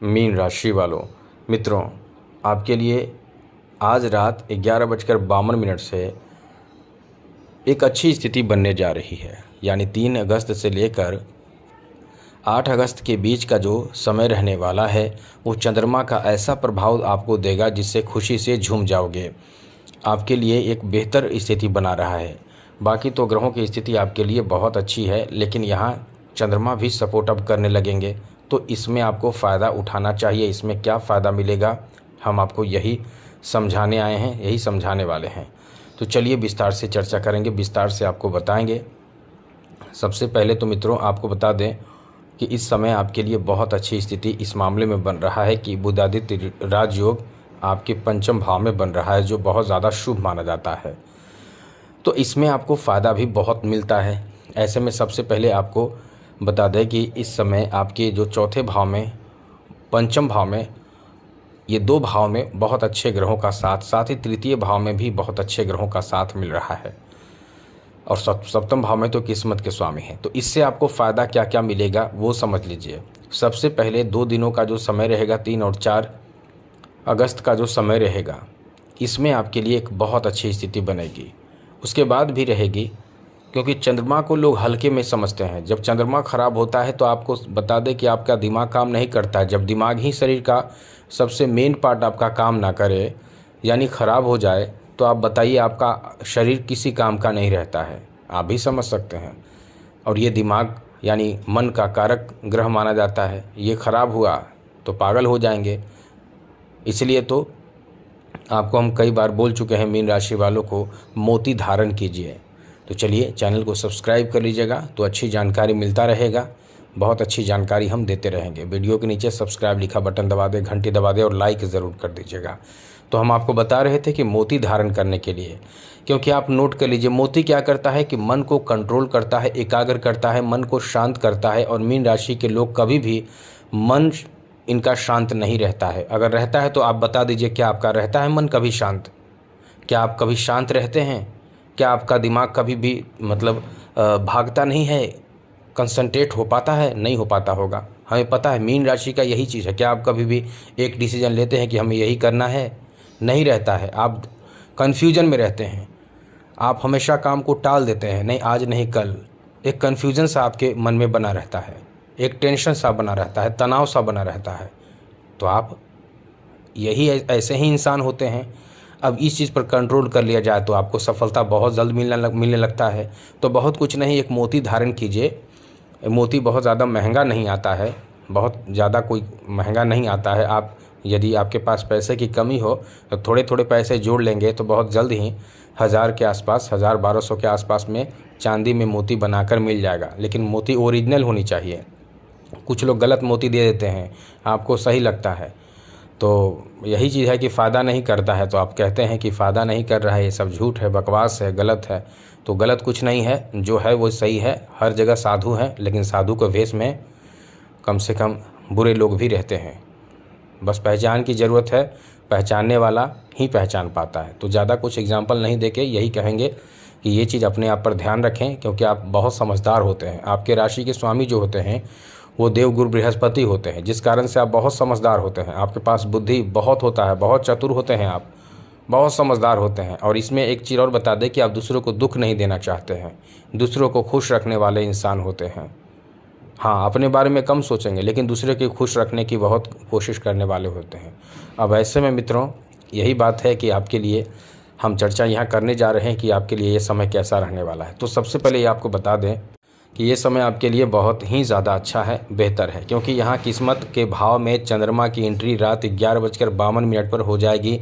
Mean राशि वालों, मित्रों, आपके लिए आज रात 11:52 से एक अच्छी स्थिति बनने जा रही है। यानी 3 अगस्त से लेकर 8 अगस्त के बीच का जो समय रहने वाला है वो चंद्रमा का ऐसा प्रभाव आपको देगा जिससे खुशी से झूम जाओगे। आपके लिए एक बेहतर स्थिति बना रहा है। बाकी तो ग्रहों की स्थिति आपके लिए बहुत अच्छी है, लेकिन यहाँ चंद्रमा भी सपोर्ट अप करने लगेंगे, तो इसमें आपको फ़ायदा उठाना चाहिए। इसमें क्या फ़ायदा मिलेगा, हम आपको यही समझाने आए हैं, यही समझाने वाले हैं। तो चलिए विस्तार से चर्चा करेंगे, विस्तार से आपको बताएंगे। सबसे पहले तो मित्रों आपको बता दें कि इस समय आपके लिए बहुत अच्छी स्थिति इस मामले में बन रहा है कि बुधादित्य राजयोग आपके पंचम भाव में बन रहा है, जो बहुत ज़्यादा शुभ माना जाता है। तो इसमें आपको फ़ायदा भी बहुत मिलता है। ऐसे में सबसे पहले आपको बता दें कि इस समय आपके जो चौथे भाव में, पंचम भाव में, ये 2 भाव में बहुत अच्छे ग्रहों का साथ, साथ ही तृतीय भाव में भी बहुत अच्छे ग्रहों का साथ मिल रहा है, और सप्तम भाव में तो किस्मत के स्वामी हैं। तो इससे आपको फ़ायदा क्या क्या मिलेगा वो समझ लीजिए। सबसे पहले 2 दिनों का जो समय रहेगा, 3 और 4 अगस्त का जो समय रहेगा, इसमें आपके लिए एक बहुत अच्छी स्थिति बनेगी। उसके बाद भी रहेगी, क्योंकि चंद्रमा को लोग हल्के में समझते हैं। जब चंद्रमा खराब होता है तो आपको बता दें कि आपका दिमाग काम नहीं करता है। जब दिमाग ही शरीर का सबसे मेन पार्ट आपका काम ना करे, यानी ख़राब हो जाए, तो आप बताइए आपका शरीर किसी काम का नहीं रहता है। आप भी समझ सकते हैं। और ये दिमाग यानी मन का कारक ग्रह माना जाता है, ये ख़राब हुआ तो पागल हो जाएंगे। इसलिए तो आपको हम कई बार बोल चुके हैं, मीन राशि वालों को मोती धारण कीजिए। तो चलिए चैनल को सब्सक्राइब कर लीजिएगा, तो अच्छी जानकारी मिलता रहेगा। बहुत अच्छी जानकारी हम देते रहेंगे। वीडियो के नीचे सब्सक्राइब लिखा बटन दबा दें, घंटी दबा दें और लाइक ज़रूर कर दीजिएगा। तो हम आपको बता रहे थे कि मोती धारण करने के लिए, क्योंकि आप नोट कर लीजिए, मोती क्या करता है कि मन को कंट्रोल करता है, एकाग्र करता है, मन को शांत करता है। और मीन राशि के लोग कभी भी मन इनका शांत नहीं रहता है। अगर रहता है तो आप बता दीजिए, क्या आपका रहता है मन कभी शांत? क्या आप कभी शांत रहते हैं? क्या आपका दिमाग कभी भी भागता नहीं है, कंसंट्रेट हो पाता है? नहीं हो पाता होगा। हमें पता है मीन राशि का यही चीज़ है। क्या आप कभी भी एक डिसीजन लेते हैं कि हमें यही करना है? नहीं रहता है। आप कन्फ्यूजन में रहते हैं, आप हमेशा काम को टाल देते हैं, नहीं आज नहीं कल। एक कन्फ्यूजन सा आपके मन में बना रहता है, एक टेंशन सा बना रहता है, तनाव सा बना रहता है। तो आप यही ऐसे ही इंसान होते हैं। अब इस चीज़ पर कंट्रोल कर लिया जाए तो आपको सफलता बहुत जल्द मिलने लगता है। तो बहुत कुछ नहीं, एक मोती धारण कीजिए। मोती बहुत ज़्यादा महंगा नहीं आता है, बहुत ज़्यादा कोई महंगा नहीं आता है। आप यदि आपके पास पैसे की कमी हो तो थोड़े थोड़े पैसे जोड़ लेंगे तो बहुत जल्द ही 1000 के आसपास, 1000-1200 के आसपास में चांदी में मोती बनाकर मिल जाएगा। लेकिन मोती ओरिजिनल होनी चाहिए। कुछ लोग गलत मोती दे देते हैं, आपको सही लगता है। तो यही चीज़ है कि फ़ायदा नहीं करता है, तो आप कहते हैं कि फ़ायदा नहीं कर रहा है, ये सब झूठ है, बकवास है, गलत है। तो गलत कुछ नहीं है, जो है वो सही है। हर जगह साधु हैं, लेकिन साधु के वेश में कम से कम बुरे लोग भी रहते हैं। बस पहचान की ज़रूरत है, पहचानने वाला ही पहचान पाता है। तो ज़्यादा कुछ एग्जाम्पल नहीं देके यही कहेंगे कि ये चीज़ अपने आप पर ध्यान रखें, क्योंकि आप बहुत समझदार होते हैं। आपके राशि के स्वामी जो होते हैं वो देवगुरु बृहस्पति होते हैं, जिस कारण से आप बहुत समझदार होते हैं। आपके पास बुद्धि बहुत होता है, बहुत चतुर होते हैं, आप बहुत समझदार होते हैं। और इसमें एक चीज़ और बता दें कि आप दूसरों को दुख नहीं देना चाहते हैं, दूसरों को खुश रखने वाले इंसान होते हैं। हाँ, अपने बारे में कम सोचेंगे, लेकिन दूसरे को खुश रखने की बहुत कोशिश करने वाले होते हैं। अब ऐसे में मित्रों यही बात है कि आपके लिए हम चर्चा यहाँ करने जा रहे हैं कि आपके लिए ये समय कैसा रहने वाला है। तो सबसे पहले ये आपको बता दें कि ये समय आपके लिए बहुत ही ज़्यादा अच्छा है, बेहतर है, क्योंकि यहाँ किस्मत के भाव में चंद्रमा की एंट्री रात 11:52 पर हो जाएगी।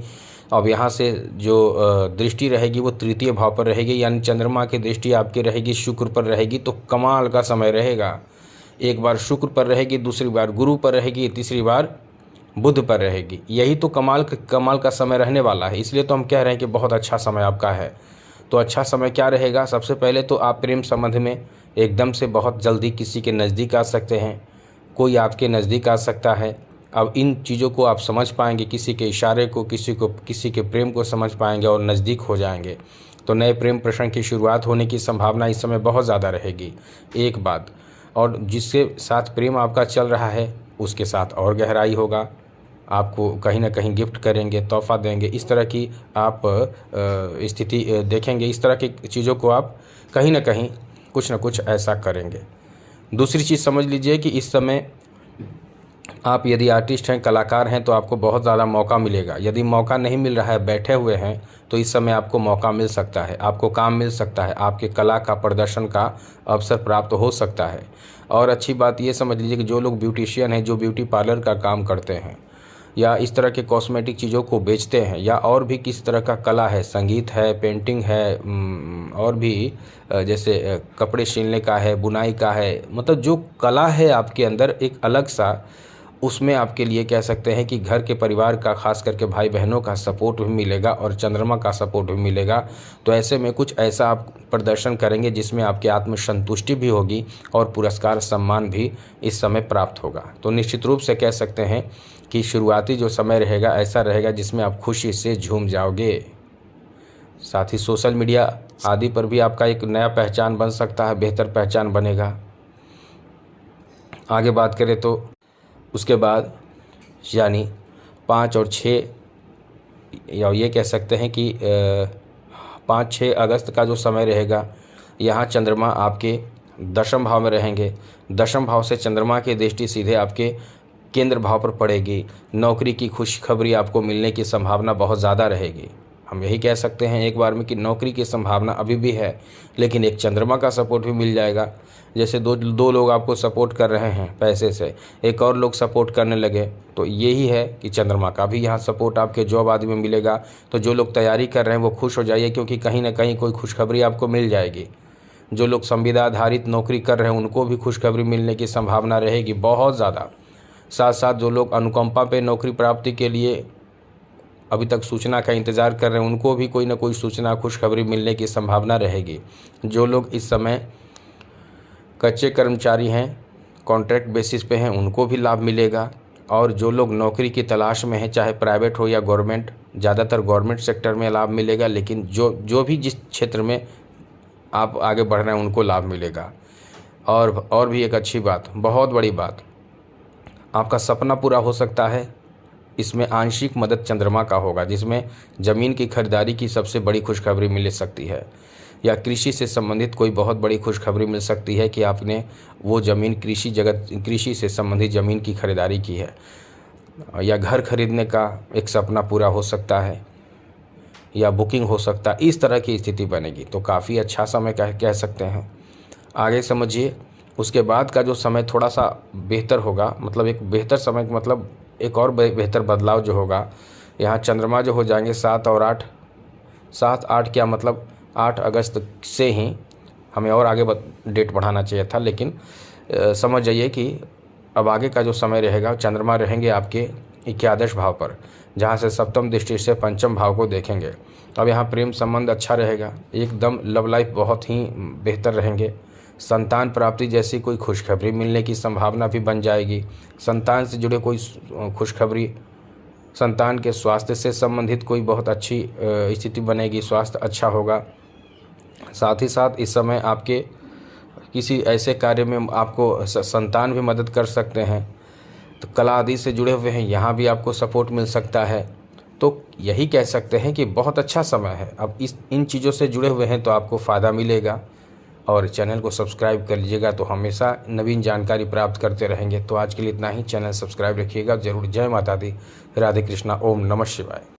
अब यहाँ से जो दृष्टि रहेगी वो तृतीय भाव पर रहेगी, यानी चंद्रमा की दृष्टि आपकी रहेगी शुक्र पर रहेगी। तो कमाल का समय रहेगा। एक बार शुक्र पर रहेगी, दूसरी बार गुरु पर रहेगी, तीसरी बार बुध पर रहेगी। यही तो कमाल का समय रहने वाला है। इसलिए तो हम कह रहे हैं कि बहुत अच्छा समय आपका है। तो अच्छा समय क्या रहेगा? सबसे पहले तो आप प्रेम संबंध में एकदम से बहुत जल्दी किसी के नज़दीक आ सकते हैं, कोई आपके नज़दीक आ सकता है। अब इन चीज़ों को आप समझ पाएंगे, किसी के इशारे को, किसी के प्रेम को समझ पाएंगे और नज़दीक हो जाएंगे। तो नए प्रेम प्रसंग की शुरुआत होने की संभावना इस समय बहुत ज़्यादा रहेगी, एक बात। और जिसके साथ प्रेम आपका चल रहा है उसके साथ और गहराई होगा। आपको कहीं ना कहीं गिफ्ट करेंगे, तोहफ़ा देंगे, इस तरह की आप स्थिति देखेंगे। इस तरह की चीज़ों को आप कहीं ना कहीं कुछ ना कुछ ऐसा करेंगे। दूसरी चीज़ समझ लीजिए कि इस समय आप यदि आर्टिस्ट हैं, कलाकार हैं, तो आपको बहुत ज़्यादा मौका मिलेगा। यदि मौका नहीं मिल रहा है, बैठे हुए हैं, तो इस समय आपको मौका मिल सकता है, आपको काम मिल सकता है, आपके कला का प्रदर्शन का अवसर प्राप्त हो सकता है। और अच्छी बात ये समझ लीजिए कि जो लोग ब्यूटिशियन हैं, जो ब्यूटी पार्लर का काम करते हैं या इस तरह के कॉस्मेटिक चीज़ों को बेचते हैं, या और भी किसी तरह का कला है, संगीत है, पेंटिंग है, और भी जैसे कपड़े सिलने का है, बुनाई का है, मतलब जो कला है आपके अंदर एक अलग सा, उसमें आपके लिए कह सकते हैं कि घर के परिवार का, खास करके भाई बहनों का सपोर्ट भी मिलेगा और चंद्रमा का सपोर्ट भी मिलेगा। तो ऐसे में कुछ ऐसा आप प्रदर्शन करेंगे जिसमें आपकी आत्मसंतुष्टि भी होगी और पुरस्कार सम्मान भी इस समय प्राप्त होगा। तो निश्चित रूप से कह सकते हैं कि शुरुआती जो समय रहेगा ऐसा रहेगा जिसमें आप खुशी से झूम जाओगे। साथ ही सोशल मीडिया आदि पर भी आपका एक नया पहचान बन सकता है, बेहतर पहचान बनेगा। आगे बात करें तो उसके बाद यानी 5 और 6, या ये कह सकते हैं कि 5-6 अगस्त का जो समय रहेगा, यहाँ चंद्रमा आपके दशम भाव में रहेंगे। दशम भाव से चंद्रमा की दृष्टि सीधे आपके केंद्र भाव पर पड़ेगी। नौकरी की खुशखबरी आपको मिलने की संभावना बहुत ज़्यादा रहेगी। हम यही कह सकते हैं एक बार में कि नौकरी की संभावना अभी भी है, लेकिन एक चंद्रमा का सपोर्ट भी मिल जाएगा। जैसे दो लोग आपको सपोर्ट कर रहे हैं पैसे से, एक और लोग सपोर्ट करने लगे, तो यही है कि चंद्रमा का भी यहाँ सपोर्ट आपके जॉब आदि में मिलेगा। तो जो लोग तैयारी कर रहे हैं वो खुश हो जाइए, क्योंकि कहीं ना कहीं कोई खुशखबरी आपको मिल जाएगी। जो लोग संविदा आधारित नौकरी कर रहे हैं उनको भी खुशखबरी मिलने की संभावना रहेगी बहुत ज़्यादा। साथ साथ जो लोग अनुकंपा पे नौकरी प्राप्ति के लिए अभी तक सूचना का इंतज़ार कर रहे हैं उनको भी कोई ना कोई सूचना, खुशखबरी मिलने की संभावना रहेगी। जो लोग इस समय कच्चे कर्मचारी हैं, कॉन्ट्रैक्ट बेसिस पे हैं, उनको भी लाभ मिलेगा। और जो लोग नौकरी की तलाश में हैं, चाहे प्राइवेट हो या गवर्नमेंट, ज़्यादातर गवर्नमेंट सेक्टर में लाभ मिलेगा, लेकिन जो भी जिस क्षेत्र में आप आगे बढ़ रहे हैं उनको लाभ मिलेगा। और भी एक अच्छी बात, बहुत बड़ी बात, आपका सपना पूरा हो सकता है। इसमें आंशिक मदद चंद्रमा का होगा, जिसमें ज़मीन की खरीदारी की सबसे बड़ी खुशखबरी मिल सकती है, या कृषि से संबंधित कोई बहुत बड़ी खुशखबरी मिल सकती है कि आपने वो ज़मीन, कृषि से संबंधित ज़मीन की खरीदारी की है, या घर खरीदने का एक सपना पूरा हो सकता है, या बुकिंग हो सकता है। इस तरह की स्थिति बनेगी, तो काफ़ी अच्छा समय कह सकते हैं। आगे समझिए, उसके बाद का जो समय थोड़ा सा बेहतर होगा, मतलब एक बेहतर समय, मतलब एक और बेहतर बदलाव जो होगा, यहाँ चंद्रमा जो हो जाएंगे 7 और 8, 7-8 क्या मतलब 8 अगस्त से ही, हमें और आगे डेट बढ़ाना चाहिए था, लेकिन समझ जाइए कि अब आगे का जो समय रहेगा चंद्रमा रहेंगे आपके 11 भाव पर, जहाँ से सप्तम दृष्टि से पंचम भाव को देखेंगे। अब यहाँ प्रेम संबंध अच्छा रहेगा, एकदम लव लाइफ बहुत ही बेहतर रहेंगे। संतान प्राप्ति जैसी कोई खुशखबरी मिलने की संभावना भी बन जाएगी। संतान से जुड़े कोई खुशखबरी, संतान के स्वास्थ्य से संबंधित कोई बहुत अच्छी स्थिति बनेगी, स्वास्थ्य अच्छा होगा। साथ ही साथ इस समय आपके किसी ऐसे कार्य में आपको संतान भी मदद कर सकते हैं। तो कला आदि से जुड़े हुए हैं, यहाँ भी आपको सपोर्ट मिल सकता है। तो यही कह सकते हैं कि बहुत अच्छा समय है। अब इन चीज़ों से जुड़े हुए हैं तो आपको फ़ायदा मिलेगा। और चैनल को सब्सक्राइब कर लीजिएगा, तो हमेशा नवीन जानकारी प्राप्त करते रहेंगे। तो आज के लिए इतना ही। चैनल सब्सक्राइब रखिएगा ज़रूर। जय माता दी, राधे कृष्णा, ओम नमः शिवाय।